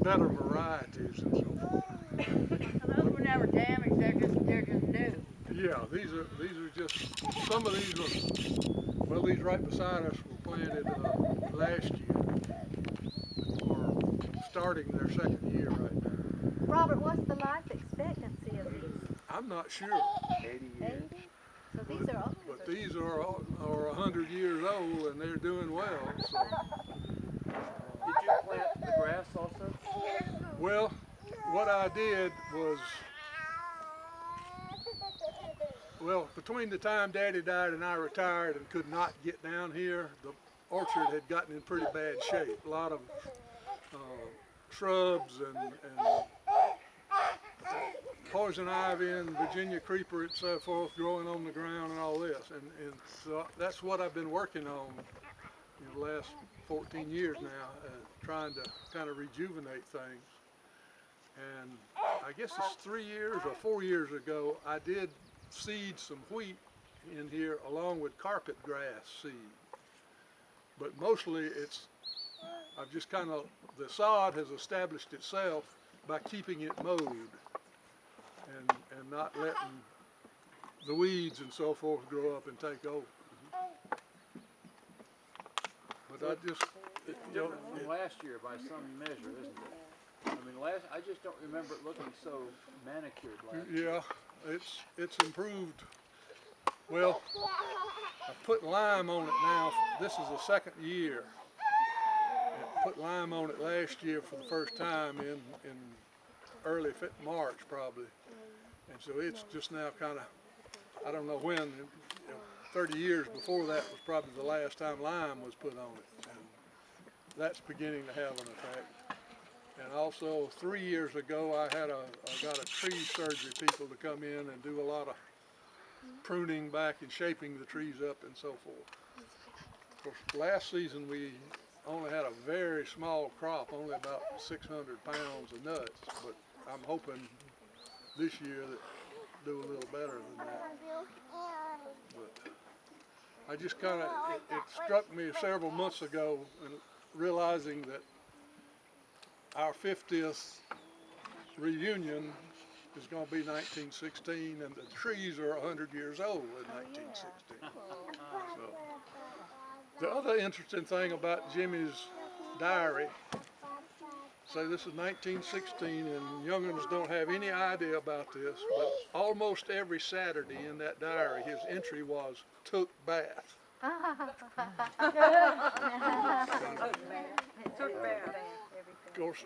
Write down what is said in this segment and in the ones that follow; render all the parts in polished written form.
better varieties and so forth. Those were never damaged. They're just new. Yeah, these are just some of these are, well, these right beside us were planted last year, or starting their second year right now. Robert, what's the life expectancy of these? I'm not sure, 80 years. 80? So these are older. but these are 100 years old and they're doing well. So, Did you plant the grass also? well, what I did was, well, between the time Daddy died and I retired and could not get down here, the orchard had gotten in pretty bad shape. A lot of uh, shrubs and poison ivy and Virginia creeper and so forth growing on the ground and all this. And so that's what I've been working on in the last 14 years now, trying to kind of rejuvenate things. And I guess it's 3 years or 4 years ago, I did seed some wheat in here along with carpet grass seed. But mostly I've just kind of, the sod has established itself by keeping it mowed and not letting the weeds and so forth grow up and take over. But I just, It's different from last year by some measure, isn't it? I mean, I just don't remember it looking so manicured last year. yeah, it's improved. Well, I put lime on it now. This is the second year. I put lime on it last year for the first time in early March probably. And so it's just now kind of, I don't know when, 30 years before that was probably the last time lime was put on it. And that's beginning to have an effect. And also 3 years ago I got a tree surgery people to come in and do a lot of pruning back and shaping the trees up and so forth. Of course, last season we only had a very small crop, only about 600 pounds of nuts, but I'm hoping this year that do a little better than that. But I just kind of, it struck me several months ago, and realizing that our 50th reunion is going to be 1916, and the trees are 100 years old in 1916. So, the other interesting thing about Jimmy's diary, say this is 1916, and young'uns don't have any idea about this, but almost every Saturday in that diary, his entry was, took bath. Of course,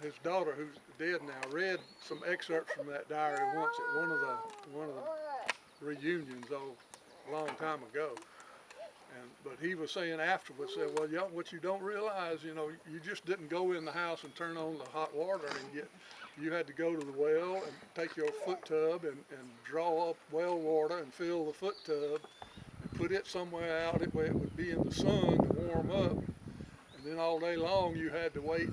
his daughter, who's dead now, read some excerpts from that diary once at one of the reunions a long time ago. But he was saying afterwards, said, well, what you don't realize, you you just didn't go in the house and turn on the hot water and you had to go to the well and take your foot tub and draw up well water and fill the foot tub and put it somewhere out where it would be in the sun to warm up. And then all day long you had to wait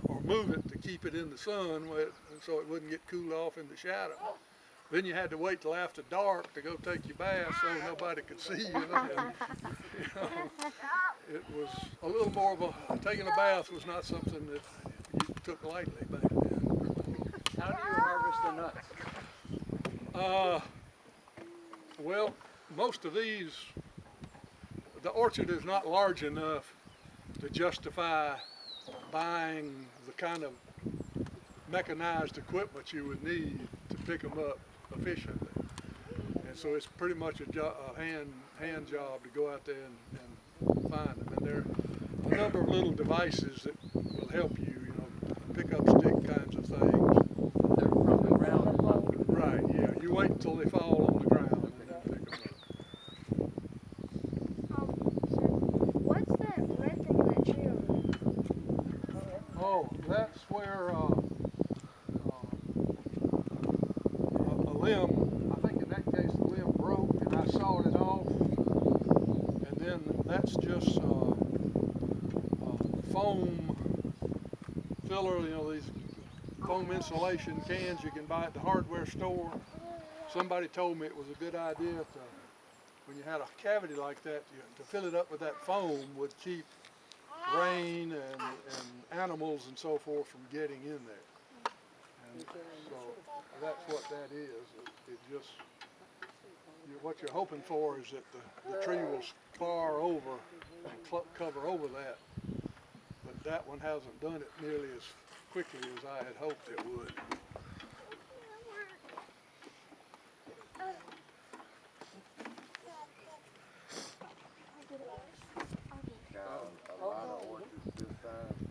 or move it to keep it in the sun so it wouldn't get cooled off in the shadow. Then you had to wait till after dark to go take your bath so nobody could see you. And, it was a little more of a, taking a bath was not something that you took lightly back then. How do you harvest the nuts? Well, most of these, the orchard is not large enough to justify buying the kind of mechanized equipment you would need to pick them up efficiently. And so it's pretty much a hand job to go out there and find them. And there are a number of little devices that will help you, pick up stick kinds of things. They're from the ground. Right, yeah. You wait until they fall on the ground and then pick them up. What's that red thing on that tree over there? Oh, that's where a limb, I think in that case the limb broke and I sawed it off, and then that's just foam filler, these foam insulation cans you can buy at the hardware store. Somebody told me it was a good idea when you had a cavity like that, to fill it up with that foam would keep rain and animals and so forth from getting in there. And so that's what that is. It just, what you're hoping for is that the tree will spar over and cover over that. But that one hasn't done it nearly as quickly as I had hoped it would. Found a lot of orchards this time.